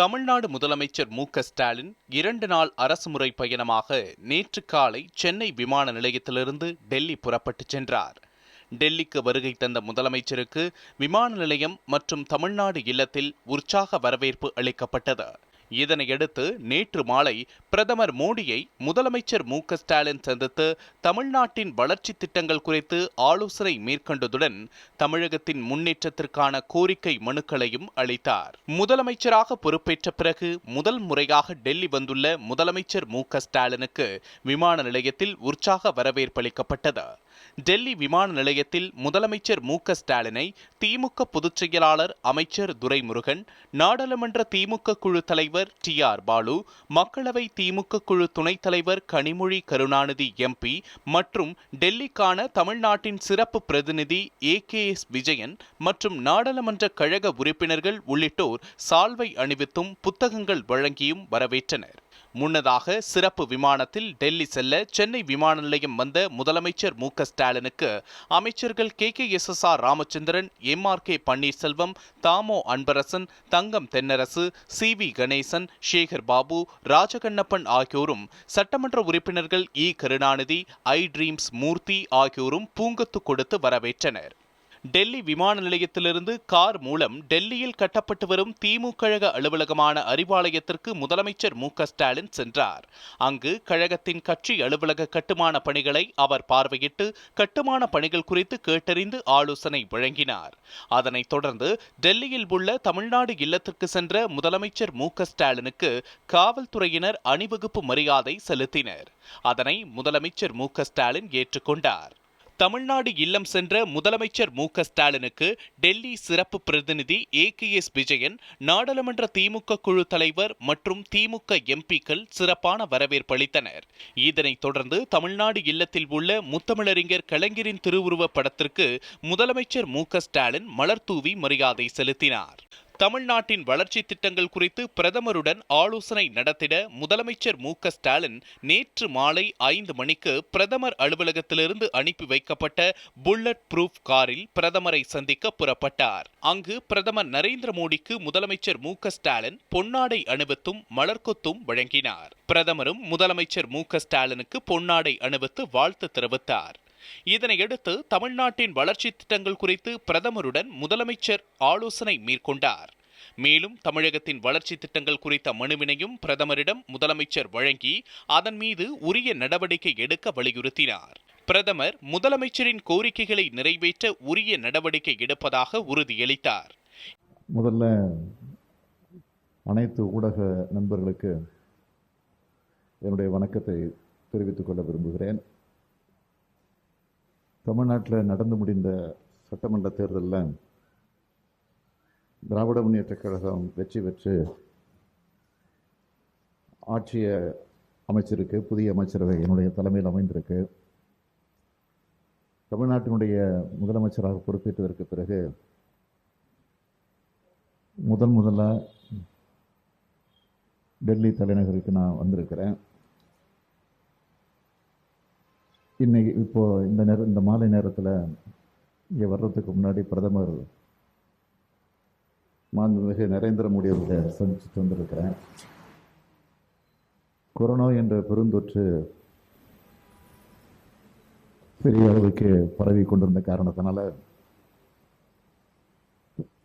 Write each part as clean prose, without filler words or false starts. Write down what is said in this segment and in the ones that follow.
தமிழ்நாடு முதலமைச்சர் மு.க.ஸ்டாலின் 2 நாள் அரசுமுறை பயணமாக நேற்று காலை சென்னை விமான நிலையத்திலிருந்து டெல்லி புறப்பட்டுச் சென்றார். டெல்லிக்கு வருகை தந்த முதலமைச்சருக்கு விமான நிலையம் மற்றும் தமிழ்நாடு இல்லத்தில் உற்சாக வரவேற்பு அளிக்கப்பட்டது. இதனையடுத்து நேற்று மாலை பிரதமர் மோடியை முதலமைச்சர் மு.க.ஸ்டாலின் சந்தித்து தமிழ்நாட்டின் வளர்ச்சி திட்டங்கள் குறித்து ஆலோசனை மேற்கொண்டதுடன் தமிழகத்தின் முன்னேற்றத்திற்கான கோரிக்கை மனுக்களையும் அளித்தார். முதலமைச்சராக பொறுப்பேற்ற பிறகு முதல் முறையாக டெல்லி வந்துள்ள முதலமைச்சர் மு.க.ஸ்டாலினுக்கு விமான நிலையத்தில் உற்சாக வரவேற்பளிக்கப்பட்டது. டெல்லி விமான நிலையத்தில் முதலமைச்சர் மு.க.ஸ்டாலினை திமுக பொதுச் செயலாளர் அமைச்சர் துரைமுருகன், நாடாளுமன்ற திமுக குழு தலைவர் டி.ஆர். பாலு, மக்களவை திமுக குழு துணைத் தலைவர் கனிமொழி கருணாநிதி எம்பி மற்றும் டெல்லிக்கான தமிழ்நாட்டின் சிறப்பு பிரதிநிதி ஏ.கே.எஸ். விஜயன் மற்றும் நாடாளுமன்ற கழக உறுப்பினர்கள் உள்ளிட்டோர் சால்வை அணிவித்தும் புத்தகங்கள் வழங்கியும் வரவேற்றனர். முன்னதாக சிறப்பு விமானத்தில் டெல்லி செல்ல சென்னை விமான நிலையம் வந்த முதலமைச்சர் மு.க.ஸ்டாலினுக்கு அமைச்சர்கள் கே.எஸ்.ஆர். ராமச்சந்திரன், எம்.ஆர்.கே. பன்னீர்செல்வம், தாமோ அன்பரசன், தங்கம் தென்னரசு, சி.வி. கணேசன், சேகர் பாபு, ராஜகண்ணப்பன் ஆகியோரும், சட்டமன்ற உறுப்பினர்கள் இ. கருணாநிதி, ஐ. ட்ரீம்ஸ் மூர்த்தி ஆகியோரும் பூங்கொத்து கொடுத்து வரவேற்றனர். டெல்லி விமான நிலையத்திலிருந்து கார் மூலம் டெல்லியில் கட்டப்பட்டு வரும் திமுக கழக அலுவலகமான அறிவாலயத்திற்கு முதலமைச்சர் மு.க.ஸ்டாலின் சென்றார். அங்கு கழகத்தின் கட்சி அலுவலக கட்டுமான பணிகளை அவர் பார்வையிட்டு கட்டுமான பணிகள் குறித்து கேட்டறிந்து ஆலோசனை வழங்கினார். அதனைத் தொடர்ந்து டெல்லியில் உள்ள தமிழ்நாடு இல்லத்திற்கு சென்ற முதலமைச்சர் மு.க.ஸ்டாலினுக்கு காவல்துறையினர் அணிவகுப்பு மரியாதை செலுத்தினர். அதனை முதலமைச்சர் மு.க.ஸ்டாலின் ஏற்றுக்கொண்டார். தமிழ்நாடு இல்லம் சென்ற முதலமைச்சர் மு.க.ஸ்டாலினுக்கு டெல்லி சிறப்பு பிரதிநிதி ஏ.கே.எஸ். விஜயன், நாடாளுமன்ற திமுக குழு தலைவர் மற்றும் திமுக எம்பிக்கள் சிறப்பான வரவேற்பளித்தனர். இதனைத் தொடர்ந்து தமிழ்நாடு இல்லத்தில் உள்ள முத்தமிழறிஞர் கலைஞரின் திருவுருவப் படத்திற்கு முதலமைச்சர் மு.க.ஸ்டாலின் மலர் தூவி மரியாதை செலுத்தினார். தமிழ்நாட்டின் வளர்ச்சி திட்டங்கள் குறித்து பிரதமருடன் ஆலோசனை நடத்திட முதலமைச்சர் மு.க.ஸ்டாலின் நேற்று மாலை 5 மணிக்கு பிரதமர் அலுவலகத்திலிருந்து அனுப்பி வைக்கப்பட்ட புல்லட் ப்ரூஃப் காரில் பிரதமரை சந்திக்க புறப்பட்டார். அங்கு பிரதமர் நரேந்திர மோடிக்கு முதலமைச்சர் மு.க.ஸ்டாலின் பொன்னாடை அணிவித்தும் மலர்கொத்தும் வழங்கினார். பிரதமரும் முதலமைச்சர் மு.க.ஸ்டாலினுக்கு பொன்னாடை அணிவித்து வாழ்த்து தெரிவித்தார். இதனையடுத்து தமிழ்நாட்டின் வளர்ச்சி திட்டங்கள் குறித்து பிரதமருடன் முதலமைச்சர் ஆலோசனை மேற்கொண்டார். மேலும் தமிழகத்தின் வளர்ச்சி திட்டங்கள் குறித்த மனுவினையும் பிரதமரிடம் முதலமைச்சர் வழங்கி அதன் மீது உரிய நடவடிக்கை எடுக்க வலியுறுத்தினார். பிரதமர் முதலமைச்சரின் கோரிக்கைகளை நிறைவேற்ற உரிய நடவடிக்கை எடுப்பதாக உறுதியளித்தார். முதல்ல அனைத்து ஊடக நண்பர்களுக்கு என்னுடைய வணக்கத்தை தெரிவித்துக் கொள்ள விரும்புகிறேன். தமிழ்நாட்டில் நடந்து முடிந்த சட்டமன்ற தேர்தலில் திராவிட முன்னேற்றக் கழகம் வெற்றி பெற்று ஆட்சியை அமைச்சிருக்கு. புதிய அமைச்சரவை என்னுடைய தலைமையில் அமைந்திருக்கு. தமிழ்நாட்டினுடைய முதலமைச்சராக பொறுப்பேற்றதற்கு பிறகு முதல்ல டெல்லி தலைநகருக்கு நான் வந்திருக்கிறேன். இந்த மாலை நேரத்தில் இங்கே வர்றதுக்கு முன்னாடி பிரதமர் மாண்புமிகு நரேந்திர மோடி அவர்களை சந்திச்சுட்டு வந்திருக்கிறேன். கொரோனா என்ற பெருந்தொற்று பெரிய அளவுக்கு பரவி கொண்டிருந்த காரணத்தினால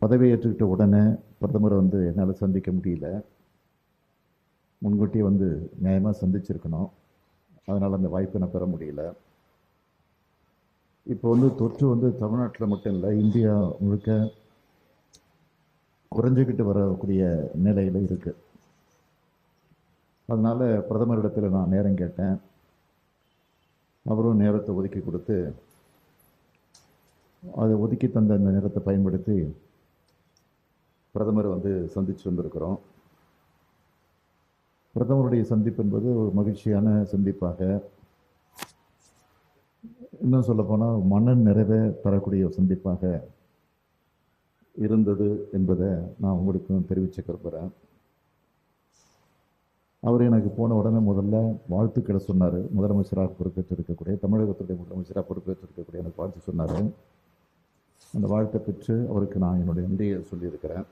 பதவியேற்றுக்கிட்ட உடனே பிரதமரை என்னால் சந்திக்க முடியல. முன்கூட்டியே நியாயமாக சந்திச்சிருக்கணும். அதனால் அந்த வாய்ப்பை நான் பெற முடியல. இப்போ தொற்று தமிழ்நாட்டில் மட்டும் இல்லை, இந்தியா முழுக்க குறைஞ்சிக்கிட்டு வரக்கூடிய நிலையில் இருக்குது. அதனால் பிரதமரிடத்தில் நான் நேரம் கேட்டேன். அவரும் நேரத்தை ஒதுக்கி கொடுத்து அதை ஒதுக்கி தந்த அந்த நேரத்தை பயன்படுத்தி பிரதமர் சந்திச்சு வந்திருக்கிறோம். பிரதமருடைய சந்திப்பு என்பது ஒரு மகிழ்ச்சியான சந்திப்பாக, இன்னும் சொல்லப்போனால் மன நிறைவை தரக்கூடிய ஒரு சந்திப்பாக இருந்தது என்பதை நான் உங்களுக்கு தெரிவிக்க விரும்புகிறேன். அவர் எனக்கு போன உடனே முதல்ல வாழ்த்துக்களை சொன்னார். முதலமைச்சராக பொறுப்பேற்றிருக்கக்கூடிய, தமிழகத்துடைய முதலமைச்சராக பொறுப்பேற்றிருக்கக்கூடிய எனக்கு வாழ்த்து சொன்னார். அந்த வாழ்த்தை பெற்று அவருக்கு நான் என்னுடைய நன்றியை சொல்லியிருக்கிறேன்.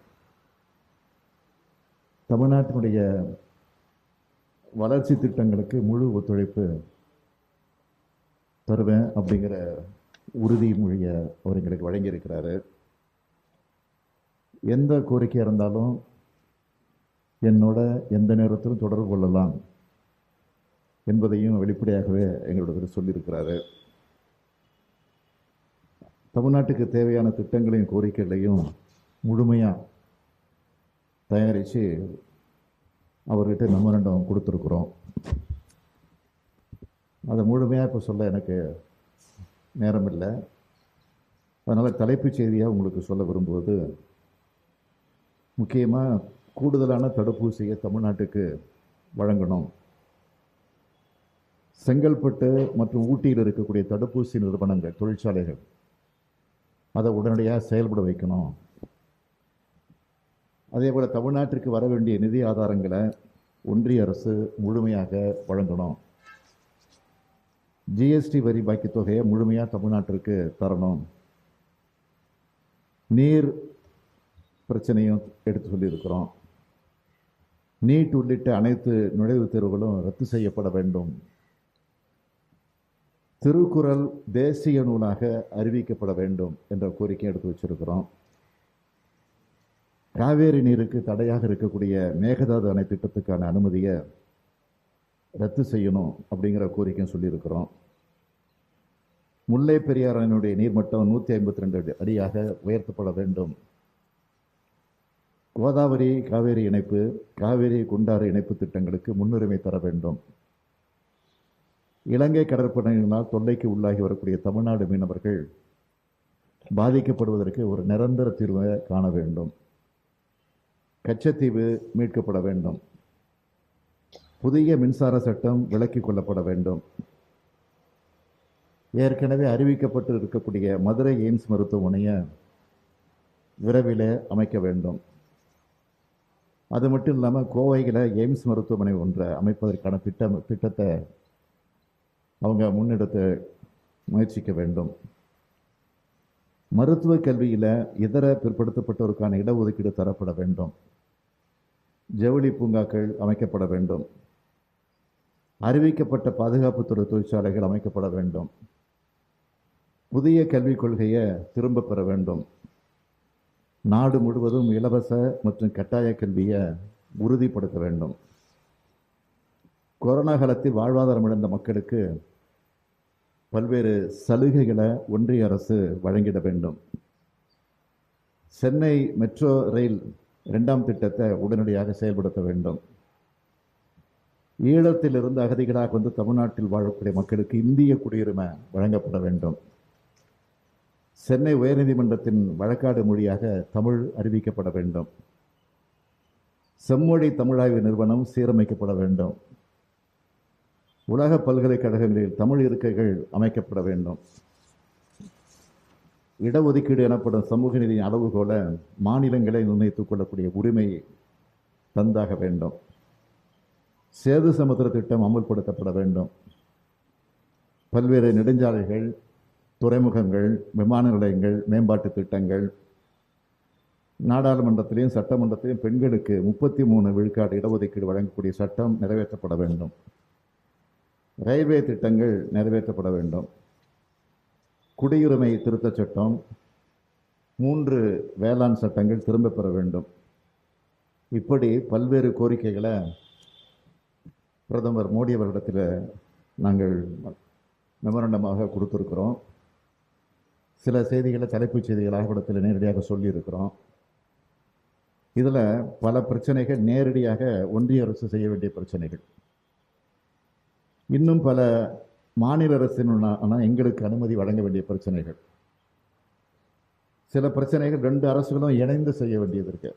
தமிழ்நாட்டினுடைய வளர்ச்சி திட்டங்களுக்கு முழு ஒத்துழைப்பு தருவேன் அப்படிங்கிற உறுதிமொழியை அவர் எங்களுக்கு வழங்கியிருக்கிறாரு. எந்த கோரிக்கையாக இருந்தாலும் என்னோட எந்த நேரத்திலும் தொடர்பு கொள்ளலாம் என்பதையும் வெளிப்படையாகவே எங்களோட சொல்லியிருக்கிறாரு. தமிழ்நாட்டுக்கு தேவையான திட்டங்களையும் கோரிக்கைகளையும் முழுமையாக தயாரித்து அவர்கிட்ட மெமரண்டம் கொடுத்துருக்குறோம். அதை முழுமையாக இப்போ சொல்ல எனக்கு நேரம் இல்லை. அதனால் தலைப்புச் செய்தியாக உங்களுக்கு சொல்ல விரும்புவது, முக்கியமாக கூடுதலான தடுப்பூசியை தமிழ்நாட்டுக்கு வழங்கணும். செங்கல்பட்டு மற்றும் ஊட்டியில் இருக்கக்கூடிய தடுப்பூசி நிறுவனங்கள், தொழிற்சாலைகள் அதை உடனடியாக செயல்பட வைக்கணும். அதே போல் தமிழ்நாட்டிற்கு வர வேண்டிய நிதி ஆதாரங்களை ஒன்றிய அரசு முழுமையாக வழங்கணும். ஜிஎஸ்டி வரி பாக்கி தொகையை முழுமையாக தமிழ்நாட்டிற்கு தரணும். நீர் பிரச்சனையும் எடுத்து சொல்லியிருக்கிறோம். நீட் உள்ளிட்ட அனைத்து நுழைவுத் தேர்வுகளும் ரத்து செய்யப்பட வேண்டும். திருக்குறள் தேசிய நூலாக அறிவிக்கப்பட வேண்டும் என்ற கோரிக்கை எடுத்து வச்சிருக்கிறோம். காவேரி நீருக்கு தடையாக இருக்கக்கூடிய மேகதாது அணை திட்டத்துக்கான அனுமதியை ரத்து செய்யணும் அப்படிங்கிற கோரிக்கையும் சொல்லியிருக்கிறோம். முல்லை பெரியார் அணையினுடைய நீர்மட்டம் 152 அடியாக உயர்த்தப்பட வேண்டும். கோதாவரி காவேரி இணைப்பு, காவேரி குண்டாறு இணைப்பு திட்டங்களுக்கு முன்னுரிமை தர வேண்டும். இலங்கை கடற்படையினால் தொல்லைக்கு உள்ளாகி வரக்கூடிய தமிழ்நாடு மீனவர்கள் பாதிக்கப்படுவதற்கு ஒரு நிரந்தர தீர்வை காண வேண்டும். கச்சத்தீவு மீட்கப்பட வேண்டும். புதிய மின்சார சட்டம் விலக்கிக் கொள்ளப்பட வேண்டும். ஏற்கனவே அறிவிக்கப்பட்டு இருக்கக்கூடிய மதுரை எய்ம்ஸ் மருத்துவமனையை விரைவில் அமைக்க வேண்டும். அது மட்டும் இல்லாமல் கோவையில் எய்ம்ஸ் மருத்துவமனை ஒன்றை அமைப்பதற்கான திட்டத்தை அவங்க முன்னெடுத்து முயற்சிக்க வேண்டும். மருத்துவ கல்வியில் இதர பிற்படுத்தப்பட்டோருக்கான இடஒதுக்கீடு தரப்பட வேண்டும். ஜவுளி பூங்காக்கள் அமைக்கப்பட வேண்டும். அறிவிக்கப்பட்ட பாதுகாப்புத்துறை தொழிற்சாலைகள் அமைக்கப்பட வேண்டும். புதிய கல்விக் கொள்கையை திரும்ப பெற வேண்டும். நாடு முழுவதும் இலவச மற்றும் கட்டாய கல்வியை உறுதிப்படுத்த வேண்டும். கொரோனா காலத்தில் வாழ்வாதாரம் இழந்த மக்களுக்கு பல்வேறு சலுகைகளை ஒன்றிய அரசு வழங்கிட வேண்டும். சென்னை மெட்ரோ ரயில் 2ஆம் திட்டத்தை உடனடியாக செயல்படுத்த வேண்டும். ஈழத்திலிருந்து அகதிகளாக வந்து தமிழ்நாட்டில் வாழக்கூடிய மக்களுக்கு இந்திய குடியுரிமை வழங்கப்பட வேண்டும். சென்னை உயர்நீதிமன்றத்தின் வழக்காடு மொழியாக தமிழ் அறிவிக்கப்பட வேண்டும். செம்மொழி தமிழாய்வு நிறுவனம் சீரமைக்கப்பட வேண்டும். உலக பல்கலைக்கழகங்களில் தமிழ் இருக்கைகள் அமைக்கப்பட வேண்டும். இடஒதுக்கீடு எனப்படும் சமூக நீதியின் அளவுகோலை மாநிலங்களை நிர்ணயித்துக் கொள்ளக்கூடிய உரிமை தந்தாக வேண்டும். சேது சமுத்திர திட்டம் அமல்படுத்தப்பட வேண்டும். பல்வேறு நெடுஞ்சாலைகள், துறைமுகங்கள், விமான நிலையங்கள், மேம்பாட்டு திட்டங்கள், நாடாளுமன்றத்திலையும் சட்டமன்றத்திலையும் பெண்களுக்கு 33 விழுக்காடு இடஒதுக்கீடு வழங்கக்கூடிய சட்டம் நிறைவேற்றப்பட வேண்டும். ரயில்வே திட்டங்கள் நிறைவேற்றப்பட வேண்டும். குடியுரிமை திருத்தச் சட்டம், 3 வேளாண் சட்டங்கள் திரும்ப பெற வேண்டும். இப்படி பல்வேறு கோரிக்கைகளை பிரதமர் மோடி அவர்களிடத்தில் நாங்கள் மெமரண்டமாக கொடுத்துருக்கிறோம். சில செய்திகளை தலைப்புச் செய்திகளாக இடத்தில் நேரடியாக சொல்லியிருக்கிறோம். இதில் பல பிரச்சனைகள் நேரடியாக ஒன்றிய அரசு செய்ய வேண்டிய பிரச்சனைகள், இன்னும் பல மாநில அரசின் எங்களுக்கு அனுமதி வழங்க வேண்டிய பிரச்சனைகள், சில பிரச்சனைகள் 2 அரசுகளும் இணைந்து செய்ய வேண்டியது இருக்கு.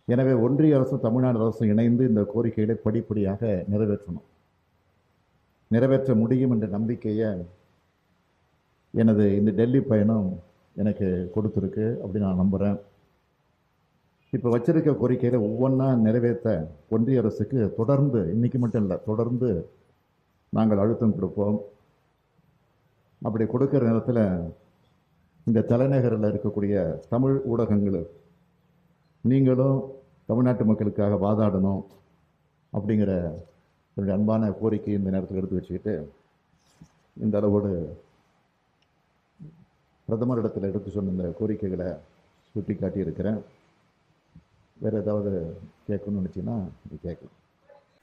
எனவே ஒன்றிய அரசும் தமிழ்நாடு அரசும் இணைந்து இந்த கோரிக்கைகளை படிப்படியாக நிறைவேற்றணும். நிறைவேற்ற முடியும் என்ற நம்பிக்கையை எனது இந்த டெல்லி பயணம் எனக்கு கொடுத்துருக்கு அப்படின்னு நான் நம்புகிறேன். இப்போ வச்சிருக்க கோரிக்கைகளை ஒவ்வொன்றா நிறைவேற்ற ஒன்றிய அரசுக்கு தொடர்ந்து, இன்னைக்கு மட்டும் இல்லை, தொடர்ந்து நாங்கள் அழுத்தம் கொடுப்போம். அப்படி கொடுக்குற நேரத்தில் இந்த தலைநகரில் இருக்கக்கூடிய தமிழ் ஊடகங்கள் நீங்களும் தமிழ்நாட்டு மக்களுக்காக வாதாடணும் அப்படிங்கிற என்னுடைய அன்பான கோரிக்கையை இந்த நேரத்தில் எடுத்து வச்சுக்கிட்டு இந்த அளவோடு பிரதமரிடத்தில் எடுத்து சொன்ன இந்த கோரிக்கைகளை சுட்டி காட்டியிருக்கிறேன். வேறு ஏதாவது கேட்கணும்னு நினச்சிங்கன்னா இது கேட்கலாம்.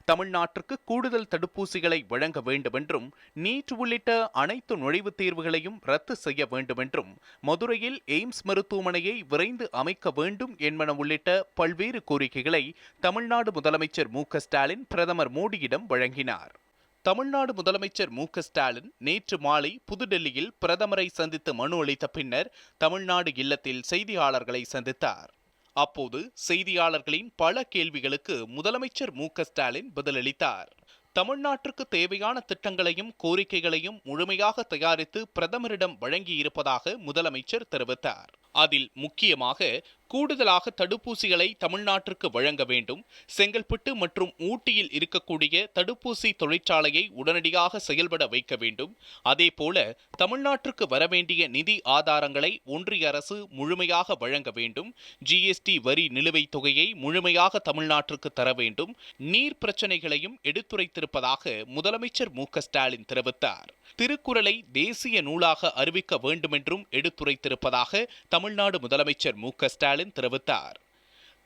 தமிழ்நாட்டிற்கு கூடுதல் தடுப்பூசிகளை வழங்க வேண்டுமென்றும் நீட் உள்ளிட்ட அனைத்து நுழைவுத் தேர்வுகளையும் ரத்து செய்ய வேண்டுமென்றும் மதுரையில் எய்ம்ஸ் மருத்துவமனையை விரைந்து அமைக்க வேண்டும் என்பன உள்ளிட்ட பல்வேறு கோரிக்கைகளை தமிழ்நாடு முதலமைச்சர் மு.க.ஸ்டாலின் பிரதமர் மோடியிடம் வழங்கினார். தமிழ்நாடு முதலமைச்சர் மு.க.ஸ்டாலின் நேற்று மாலை புதுடெல்லியில் பிரதமரை சந்தித்து மனு அளித்த பின்னர் தமிழ்நாடு இல்லத்தில் செய்தியாளர்களை சந்தித்தார். அப்போது செய்தியாளர்களின் பல கேள்விகளுக்கு முதலமைச்சர் மு.க.ஸ்டாலின் பதிலளித்தார். தமிழ்நாட்டிற்கு தேவையான திட்டங்களையும் கோரிக்கைகளையும் முழுமையாக தயாரித்து பிரதமரிடம் வழங்கியிருப்பதாக முதலமைச்சர் தெரிவித்தார். அதில் முக்கியமாக கூடுதலாக தடுப்பூசிகளை தமிழ்நாட்டிற்கு வழங்க வேண்டும், செங்கல்பட்டு மற்றும் ஊட்டியில் இருக்கக்கூடிய தடுப்பூசி தொழிற்சாலையை உடனடியாக செயல்பட வைக்க வேண்டும், அதேபோல தமிழ்நாட்டிற்கு வரவேண்டிய நிதி ஆதாரங்களை ஒன்றிய அரசு முழுமையாக வழங்க வேண்டும், ஜிஎஸ்டி வரி நிலுவைத் தொகையை முழுமையாக தமிழ்நாட்டிற்கு தர வேண்டும், நீர் பிரச்சனைகளையும் எடுத்துரைத்திருப்பதாக முதலமைச்சர் மு.க.ஸ்டாலின் தெரிவித்தார். திருக்குறளை தேசிய நூலாக அறிவிக்க வேண்டுமென்றும் எடுத்துரைத்திருப்பதாக தமிழ்நாடு முதலமைச்சர் மு.க.ஸ்டாலின் தெரிவித்தார்.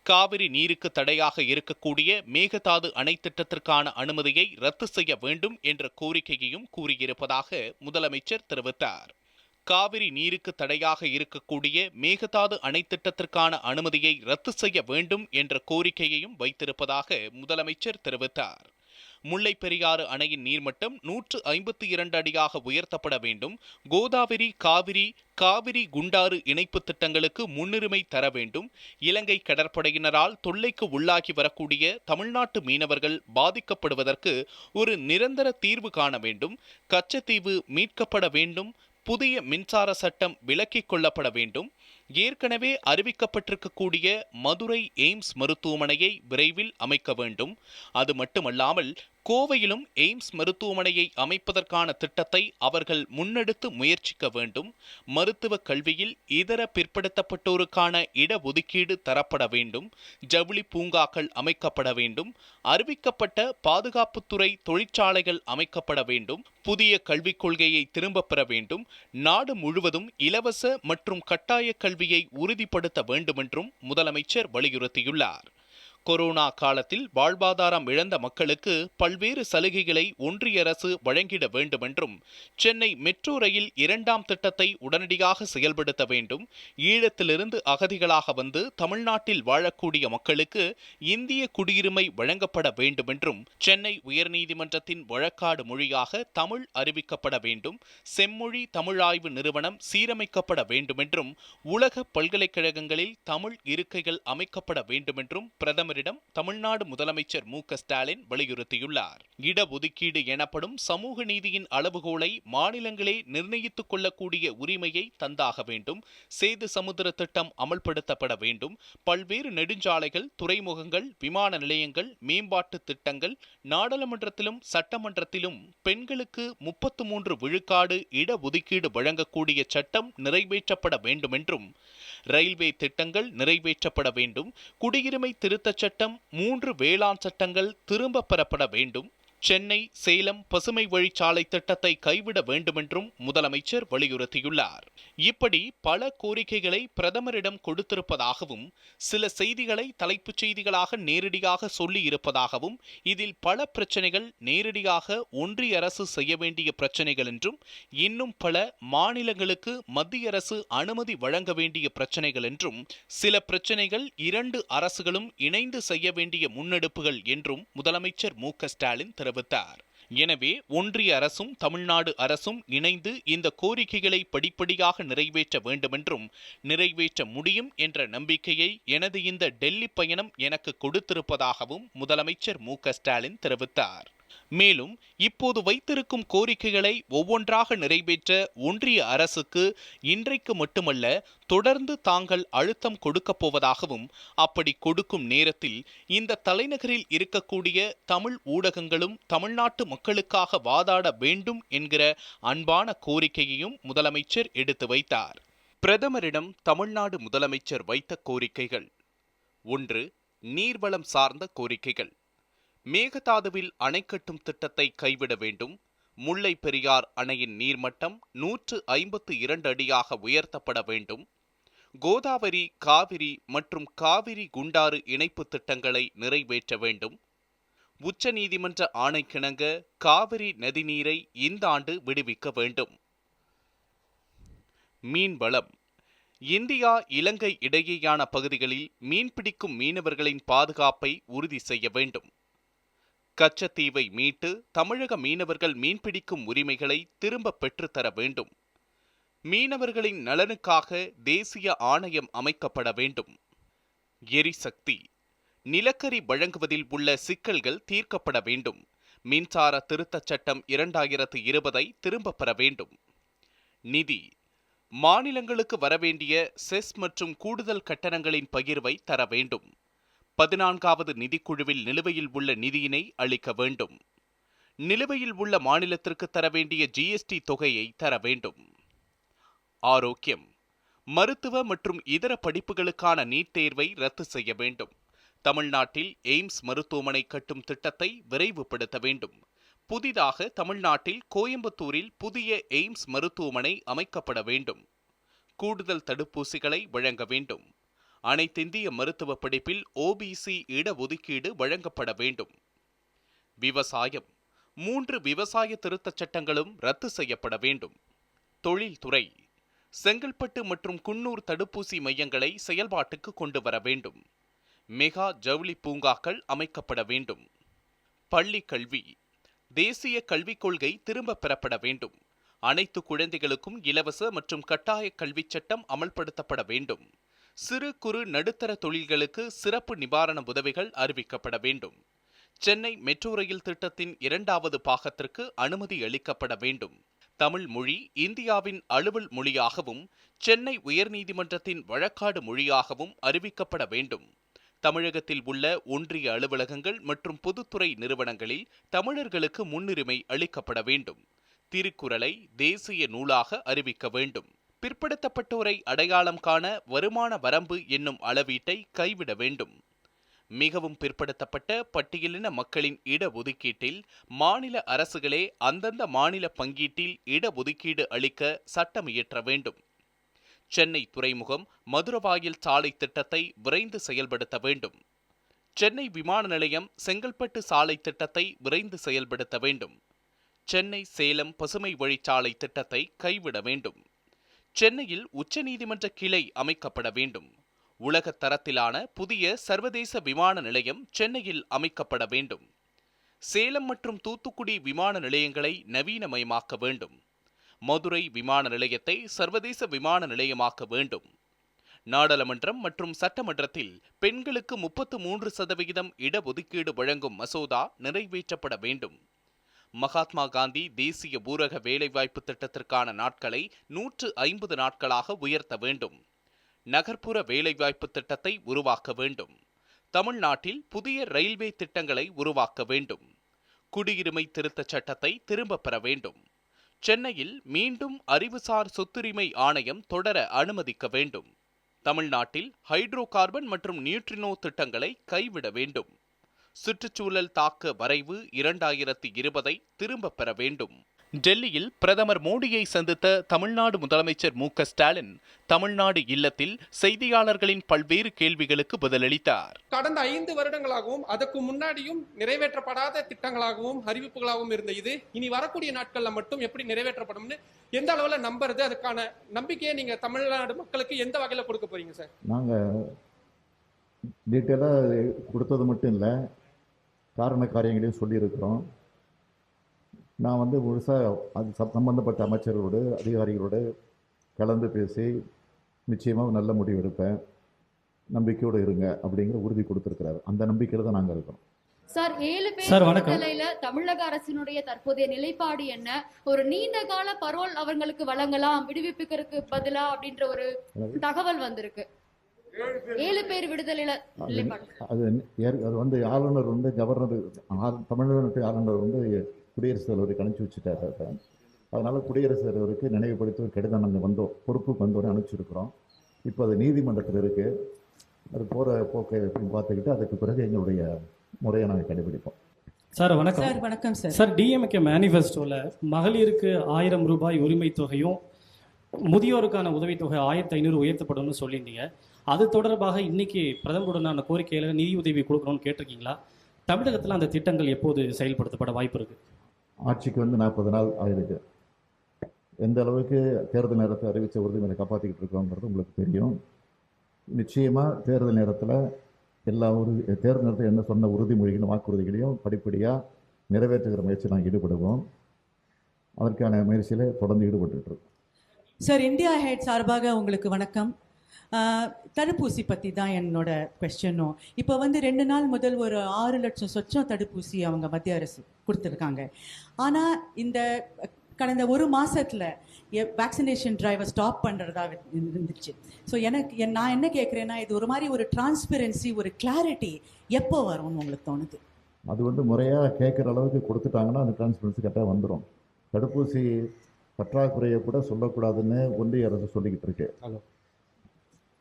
காவிரி நீருக்கு தடையாக இருக்கக்கூடிய மேகதாது அணை திட்டத்திற்கான அனுமதியை ரத்து செய்ய வேண்டும் என்ற கோரிக்கையையும் கூறியிருப்பதாக முதலமைச்சர் தெரிவித்தார். காவிரி நீருக்கு தடையாக இருக்கக்கூடிய மேகதாது அணை திட்டத்திற்கான அனுமதியை ரத்து செய்ய வேண்டும் என்ற கோரிக்கையையும் வைத்திருப்பதாக முதலமைச்சர் தெரிவித்தார். முல்லை பெரியாறு அணையின் நீர்மட்டம் 152 அடியாக உயர்த்தப்பட வேண்டும், கோதாவரி காவிரி குண்டாறு இணைப்பு திட்டங்களுக்கு முன்னுரிமை தர வேண்டும், இலங்கை கடற்படையினரால் தொல்லைக்கு உள்ளாகி வரக்கூடிய தமிழ்நாட்டு மீனவர்கள் பாதிக்கப்படுவதற்கு ஒரு நிரந்தர தீர்வு காண வேண்டும், கச்சத்தீவு மீட்கப்பட வேண்டும், புதிய மின்சார சட்டம் விலக்கிக் கொள்ளப்பட வேண்டும், ஏற்கனவே அறிவிக்கப்பட்டிருக்கக்கூடிய மதுரை எய்ம்ஸ் மருத்துவமனையை விரைவில் அமைக்க வேண்டும், அது மட்டுமல்லாமல் கோவையிலும் எய்ம்ஸ் மருத்துவமனையை அமைப்பதற்கான திட்டத்தை அவர்கள் முன்னெடுத்து முயற்சிக்க வேண்டும், மருத்துவ கல்வியில் இதர பிற்படுத்தப்பட்டோருக்கான இடஒதுக்கீடு தரப்பட வேண்டும், ஜவுளி பூங்காக்கள் அமைக்கப்பட வேண்டும், அறிவிக்கப்பட்ட பாதுகாப்புத்துறை தொழிற்சாலைகள் அமைக்கப்பட வேண்டும், புதிய கல்விக் கொள்கையை திரும்பப் பெற வேண்டும், நாடு முழுவதும் இலவச மற்றும் கட்டாய கல்வியை உறுதிப்படுத்த வேண்டுமென்றும் முதலமைச்சர் வலியுறுத்தியுள்ளார். கொரோனா காலத்தில் வாழ்வாதாரம் இழந்த மக்களுக்கு பல்வேறு சலுகைகளை ஒன்றிய அரசு வழங்கிட வேண்டுமென்றும், சென்னை மெட்ரோ ரயில் 2ஆம் திட்டத்தை உடனடியாக செயல்படுத்த வேண்டும், ஈழத்திலிருந்து அகதிகளாக வந்து தமிழ்நாட்டில் வாழக்கூடிய மக்களுக்கு இந்திய குடியுரிமை வழங்கப்பட வேண்டுமென்றும், சென்னை உயர்நீதிமன்றத்தின் வழக்காடு மொழியாக தமிழ் அறிவிக்கப்பட வேண்டும், செம்மொழி தமிழாய்வு நிறுவனம் சீரமைக்கப்பட வேண்டுமென்றும், உலக பல்கலைக்கழகங்களில் தமிழ் இருக்கைகள் அமைக்கப்பட வேண்டுமென்றும் பிரதமர் தமிழ்நாடு முதலமைச்சர் மு.க.ஸ்டாலின் வலியுறுத்தியுள்ளார். இடஒதுக்கீடு எனப்படும் சமூக நீதியின் அளவுகோலை மாநிலங்களே நிர்ணயித்துக் கொள்ளக்கூடிய உரிமையை தந்தாக வேண்டும், சேது சமுத்திர திட்டம் அமல்படுத்தப்பட வேண்டும், பல்வேறு நெடுஞ்சாலைகள், துறைமுகங்கள், விமான நிலையங்கள், மேம்பாட்டு திட்டங்கள், நாடாளுமன்றத்திலும் சட்டமன்றத்திலும் பெண்களுக்கு 33 விழுக்காடு இடஒதுக்கீடு வழங்கக்கூடிய சட்டம் நிறைவேற்றப்பட வேண்டும் என்றும், ரயில்வே திட்டங்கள் நிறைவேற்றப்பட வேண்டும், குடியுரிமை திருத்தச் சட்டம், 3 வேளாண் சட்டங்கள் திரும்பப் பெறப்பட வேண்டும், சென்னை சேலம் பசுமை வழிச்சாலை திட்டத்தை கைவிட வேண்டுமென்றும் முதலமைச்சர் வலியுறுத்தியுள்ளார். இப்படி பல கோரிக்கைகளை பிரதமரிடம் கொடுத்திருப்பதாகவும், சில செய்திகளை தலைப்புச் செய்திகளாக நேரடியாக சொல்லி இருப்பதாகவும், இதில் பல பிரச்சனைகள் நேரடியாக ஒன்றிய அரசு செய்ய வேண்டிய பிரச்சனைகள் என்றும், இன்னும் பல மாநிலங்களுக்கு மத்திய அரசு அனுமதி வழங்க வேண்டிய பிரச்சனைகள் என்றும், சில பிரச்சனைகள் 2 அரசுகளும் இணைந்து செய்ய வேண்டிய முன்னெடுப்புகள் என்றும் முதலமைச்சர் மு.க.ஸ்டாலின் தெரிவித்தார். எனவே ஒன்றிய அரசும் தமிழ்நாடு அரசும் இணைந்து இந்த கோரிக்கைகளை படிப்படியாக நிறைவேற்ற வேண்டுமென்றும், நிறைவேற்ற முடியும் என்ற நம்பிக்கையை எனது இந்த டெல்லி பயணம் எனக்கு கொடுத்திருப்பதாகவும் முதலமைச்சர் மு.க.ஸ்டாலின் தெரிவித்தார். மேலும் இப்போது வைத்திருக்கும் கோரிக்கைகளை ஒவ்வொன்றாக நிறைவேற்ற ஒன்றிய அரசுக்கு இன்றைக்கு மட்டுமல்ல தொடர்ந்து தாங்கள் அழுத்தம் கொடுக்கப் போவதாகவும், அப்படி கொடுக்கும் நேரத்தில் இந்த தலைநகரில் இருக்கக்கூடிய தமிழ் ஊடகங்களும் தமிழ்நாட்டு மக்களுக்காக வாதாட வேண்டும் என்கிற அன்பான கோரிக்கையையும் முதலமைச்சர் எடுத்து வைத்தார். பிரதமரிடம் தமிழ்நாடு முதலமைச்சர் வைத்த கோரிக்கைகள்: 1. நீர்வளம் சார்ந்த கோரிக்கைகள். மேகதாதுவில் அணை கட்டும் திட்டத்தை கைவிட வேண்டும். முல்லை பெரியார் அணையின் நீர்மட்டம் 152 அடியாக உயர்த்தப்பட வேண்டும். கோதாவரி, காவிரி மற்றும் காவிரி குண்டாறு இணைப்பு திட்டங்களை நிறைவேற்ற வேண்டும். உச்சநீதிமன்ற ஆணைக்கிணங்க காவிரி நதிநீரை இந்த ஆண்டு விடுவிக்க வேண்டும். மீன்வளம். இந்தியா இலங்கை இடையேயான பகுதிகளில் மீன்பிடிக்கும் மீனவர்களின் பாதுகாப்பை உறுதி செய்ய வேண்டும். கச்சத்தீவை மீட்டு தமிழக மீனவர்கள் மீன்பிடிக்கும் உரிமைகளை திரும்ப பெற்றுத்தர வேண்டும். மீனவர்களின் நலனுக்காக தேசிய ஆணையம் அமைக்கப்பட வேண்டும். எரிசக்தி. நிலக்கரி வழங்குவதில் உள்ள சிக்கல்கள் தீர்க்கப்பட வேண்டும். மின்சார திருத்தச் சட்டம் 2020 திரும்பப் பெற வேண்டும். நிதி. மாநிலங்களுக்கு வரவேண்டிய செஸ் மற்றும் கூடுதல் கட்டணங்களின் பகிர்வை தர வேண்டும். 14வது நிதிக்குழுவில் நிலுவையில் உள்ள நிதியினை அளிக்க வேண்டும். நிலுவையில் உள்ள மாநிலத்திற்கு தர வேண்டிய ஜிஎஸ்டி தொகையை தர வேண்டும். ஆரோக்கியம். மருத்துவ மற்றும் இதர படிப்புகளுக்கான நீட் தேர்வை ரத்து செய்ய வேண்டும். தமிழ்நாட்டில் எய்ம்ஸ் மருத்துவமனை கட்டும் திட்டத்தை விரைவுபடுத்த வேண்டும். புதிதாக தமிழ்நாட்டில் கோயம்புத்தூரில் புதிய எய்ம்ஸ் மருத்துவமனை அமைக்கப்பட வேண்டும். கூடுதல் தடுப்பூசிகளை வழங்க வேண்டும். அனைத்திந்திய மருத்துவ படிப்பில் OBC இடஒதுக்கீடு வழங்கப்பட வேண்டும். விவசாயம். 3 விவசாய திருத்தச் சட்டங்களும் ரத்து செய்யப்பட வேண்டும். தொழில்துறை. செங்கல்பட்டு மற்றும் குன்னூர் தடுப்பூசி மையங்களை செயல்பாட்டுக்கு கொண்டு வர வேண்டும். மெகா ஜவுளி பூங்காக்கள் அமைக்கப்பட வேண்டும். பள்ளி கல்வி. தேசிய கல்விக் கொள்கை திரும்ப பெறப்பட வேண்டும். அனைத்து குழந்தைகளுக்கும் இலவச மற்றும் கட்டாய கல்விச் சட்டம் அமல்படுத்தப்பட வேண்டும். சிறு குறு நடுத்தர தொழில்களுக்கு சிறப்பு நிவாரண உதவிகள் அறிவிக்கப்பட வேண்டும். சென்னை மெட்ரோ ரயில் திட்டத்தின் 2வது பாகத்திற்கு அனுமதி அளிக்கப்பட வேண்டும். தமிழ் மொழி இந்தியாவின் அலுவல் மொழியாகவும் சென்னை உயர்நீதிமன்றத்தின் வழக்காடு மொழியாகவும் அறிவிக்கப்பட வேண்டும். தமிழகத்தில் உள்ள ஒன்றிய அலுவலகங்கள் மற்றும் பொதுத்துறை நிறுவனங்களில் தமிழர்களுக்கு முன்னுரிமை அளிக்கப்பட வேண்டும். திருக்குறளை தேசிய நூலாக அறிவிக்க வேண்டும். பிற்படுத்தப்பட்டோரை அடையாளம் காண வருமான வரம்பு என்னும் அளவீட்டை கைவிட வேண்டும். மிகவும் பிற்படுத்தப்பட்ட பட்டியலின மக்களின் இடஒதுக்கீட்டில் மாநில அரசுகளே அந்தந்த மாநில பங்கீட்டில் இடஒதுக்கீடு அளிக்க சட்டம் இயற்ற வேண்டும். சென்னை துறைமுகம் மதுரவாயில் சாலை திட்டத்தை விரைந்து செயல்படுத்த வேண்டும். சென்னை விமான நிலையம் செங்கல்பட்டு சாலை திட்டத்தை விரைந்து செயல்படுத்த வேண்டும். சென்னை சேலம் பசுமை வழிச்சாலை திட்டத்தை கைவிட வேண்டும். சென்னையில் உச்சநீதிமன்ற கிளை அமைக்கப்பட வேண்டும். உலக தரத்திலான புதிய சர்வதேச விமான நிலையம் சென்னையில் அமைக்கப்பட வேண்டும். சேலம் மற்றும் தூத்துக்குடி விமான நிலையங்களை நவீனமயமாக்க வேண்டும். மதுரை விமான நிலையத்தை சர்வதேச விமான நிலையமாக்க வேண்டும். நாடாளுமன்றம் மற்றும் சட்டமன்றத்தில் பெண்களுக்கு 33% இடஒதுக்கீடு வழங்கும் மசோதா நிறைவேற்றப்பட வேண்டும். மகாத்மா காந்தி தேசிய ஊரக வேலைவாய்ப்பு திட்டத்திற்கான நாட்களை 150 நாட்களாக உயர்த்த வேண்டும். நகர்ப்புற வேலைவாய்ப்பு திட்டத்தை உருவாக்க வேண்டும். தமிழ்நாட்டில் புதிய ரயில்வே திட்டங்களை உருவாக்க வேண்டும். குடியுரிமை திருத்தச் சட்டத்தை திரும்ப பெற வேண்டும். சென்னையில் மீண்டும் அறிவுசார் சொத்துரிமை ஆணையம் தொடர அனுமதிக்க வேண்டும். தமிழ்நாட்டில் ஹைட்ரோ கார்பன் மற்றும் நியூட்ரினோ திட்டங்களை கைவிட வேண்டும். சுற்றுச்சூழல் தாக்க வரைவு 2020 திரும்ப பெற வேண்டும். டெல்லியில் பிரதமர் மோடியை சந்தித்த தமிழ்நாடு முதலமைச்சர் ஸ்டாலின் தமிழ்நாடு இல்லத்தில் செய்தியாளர்களின் பல்வேறு கேள்விகளுக்கு பதிலளித்தார். கடந்த 5 வருடங்களாகவும் அதற்கு முன்னாடியும் நிறைவேற்றப்படாத திட்டங்களாகவும் அறிவிப்புகளாகவும் இருந்த இது இனி வரக்கூடிய நாட்கள்ல மட்டும் எப்படி நிறைவேற்றப்படும்னு எந்த அளவுல நம்புறது, அதுக்கான நம்பிக்கையை நீங்க தமிழ்நாடு மக்களுக்கு எந்த வகையில கொடுக்க போறீங்க சார்? நாங்க டீட்டெயிலா கொடுத்தது மட்டும் இல்லை, காரண காரியங்களையும் சொல்லியிருக்கிறோம். நான் முழுசாக அது சம்பந்தப்பட்ட அமைச்சர்களோடு அதிகாரிகளோடு கலந்து பேசி நிச்சயமாக நல்ல முடிவு எடுப்பேன், நம்பிக்கையோடு இருங்க அப்படிங்கிற உறுதி கொடுத்துருக்கிறாரு. அந்த நம்பிக்கையில் தான் நாங்கள் இருக்கோம். சார், 7 பேர் விடுதலையில தமிழக அரசினுடைய தற்போதைய நிலைப்பாடு என்ன? ஒரு நீண்ட கால பரோல் அவங்களுக்கு வழங்கலாம் விடுவிப்புக்கு பதிலா அப்படின்ற ஒரு தகவல் வந்திருக்கு. 7 பேர் விடுதலையில அது ஆளுநர் கவர்னர் தமிழ்நாட்டு ஆளுநர் குடியரசுத் தலைவருக்கு அனுப்பிச்சி வச்சுட்டாரு. அதனால குடியரசுத் தலைவருக்கு நினைவுபடுத்தி ஒரு கடிதம் நாங்கள் பொறுப்புக்கு வந்தோடனே அனுப்பிச்சிருக்கிறோம். இப்போ அது நீதிமன்றத்தில் இருக்கு. அது போகிற போக்கை எப்படின்னு பார்த்துக்கிட்டு அதுக்கு பிறகு எங்களுடைய முறையை நாங்கள் கடைபிடிப்போம். சார் வணக்கம். சார் வணக்கம் சார். சார் டிஎம்கே மேனிஃபெஸ்டோவில் மகளிருக்கு 1000 ரூபாய் உரிமை தொகையும் முதியோருக்கான உதவித்தொகை 1500 உயர்த்தப்படும்னு சொல்லியிருந்தீங்க. அது தொடர்பாக இன்னைக்கு பிரதமருடனான கோரிக்கையில் நிதி உதவி கொடுக்கணும்னு கேட்டிருக்கீங்களா? தமிழகத்தில் அந்த திட்டங்கள் எப்போது செயல்படுத்தப்பட வாய்ப்பு இருக்கு? ஆட்சிக்கு வந்து 40 நாள் ஆயிருக்கு. எந்த அளவுக்கு தேர்தல் நேரத்தை அறிவித்த உறுதிமொழியை காப்பாற்றிக்கிட்டு இருக்கோங்கிறது உங்களுக்கு தெரியும். நிச்சயமாக தேர்தல் நேரத்தில் தேர்தல் நேரத்தில் என்ன சொன்ன உறுதிமொழிகளும் வாக்குறுதிகளையும் படிப்படியாக நிறைவேற்றுகிற முயற்சி நாங்கள் ஈடுபடுவோம். அதற்கான முயற்சியில் தொடர்ந்து ஈடுபட்டு இருக்கோம். சார், இந்தியா ஹெட் சார்பாக உங்களுக்கு வணக்கம். தடுப்பூசி பற்றி தான் என்னோட கொஸ்டினும். இப்போ வந்து 2 நாள் முதல் ஒரு 6 லட்சம் சொச்சம் தடுப்பூசி அவங்க மத்திய அரசு கொடுத்துருக்காங்க. ஆனால் இந்த கடந்த ஒரு மாசத்துல வேக்சினேஷன் டிரைவை ஸ்டாப் பண்ணுறதா இருந்துச்சு. ஸோ நான் என்ன கேட்குறேன்னா, இது ஒரு மாதிரி ஒரு டிரான்ஸ்பெரன்சி, ஒரு கிளாரிட்டி எப்போ வரும்னு உங்களுக்கு தோணுது? அது வந்து முறையாக கேட்குற அளவுக்கு கொடுத்துட்டாங்கன்னா அந்த டிரான்ஸ்பரன்சி கரெக்டாக வந்துடும். தடுப்பூசி பற்றாக்குறையை கூட சொல்லக்கூடாதுன்னு ஒன்றிய அரசு சொல்லிக்கிட்டு இருக்கு.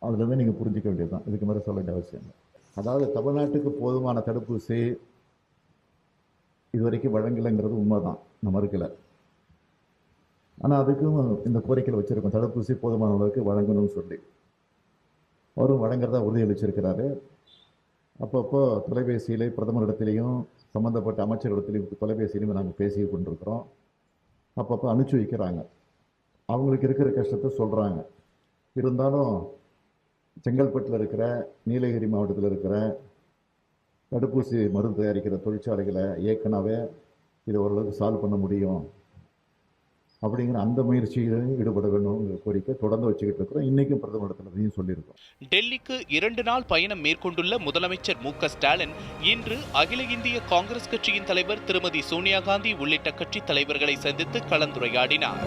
அதுலேருந்து நீங்கள் புரிஞ்சிக்க வேண்டியது தான். இதுக்கு மேலே சொல்ல வேண்டிய அவசியம் இல்லை. அதாவது தமிழ்நாட்டுக்கு போதுமான தடுப்பூசி இது வரைக்கும் வழங்கலைங்கிறது உண்மை தான், நம்ம இருக்கல. ஆனால் அதுக்கும் இந்த கோரிக்கையில் வச்சுருக்கோம், தடுப்பூசி போதுமான அளவுக்கு வழங்கணும்னு சொல்லி. அவரும் வழங்குறதா உறுதியளிச்சிருக்கிறாரு. அப்பப்போ தொலைபேசியிலே பிரதமரிடத்திலையும் சம்மந்தப்பட்ட அமைச்சரிடத்திலையும் தொலைபேசியிலையும் நாங்கள் பேசி கொண்டிருக்கிறோம். அப்பப்போ அனுப்பிச்சி வைக்கிறாங்க. அவங்களுக்கு இருக்கிற கஷ்டத்தை சொல்கிறாங்க. இருந்தாலும் செங்கல்பட்டில் இருக்கிற, நீலகிரி மாவட்டத்தில் இருக்கிற தடுப்பூசி மருந்து தயாரிக்கிற தொழிற்சாலைகளை ஏற்கனவே இதை ஓரளவுக்கு சால்வ் பண்ண முடியும் அப்படிங்கிற அந்த முயற்சியில் ஈடுபட வேணுங்கிற கோரிக்கை தொடர்ந்து வச்சுக்கிட்டு இருக்கிறோம். இன்னைக்கும் பிரதமரிடத்திலையும் சொல்லியிருக்கோம். டெல்லிக்கு 2 நாள் பயணம் மேற்கொண்டுள்ள முதலமைச்சர் மு.க.ஸ்டாலின் இன்று அகில இந்திய காங்கிரஸ் கட்சியின் தலைவர் திருமதி சோனியா காந்தி உள்ளிட்ட கட்சித் தலைவர்களை சந்தித்து கலந்துரையாடினார்.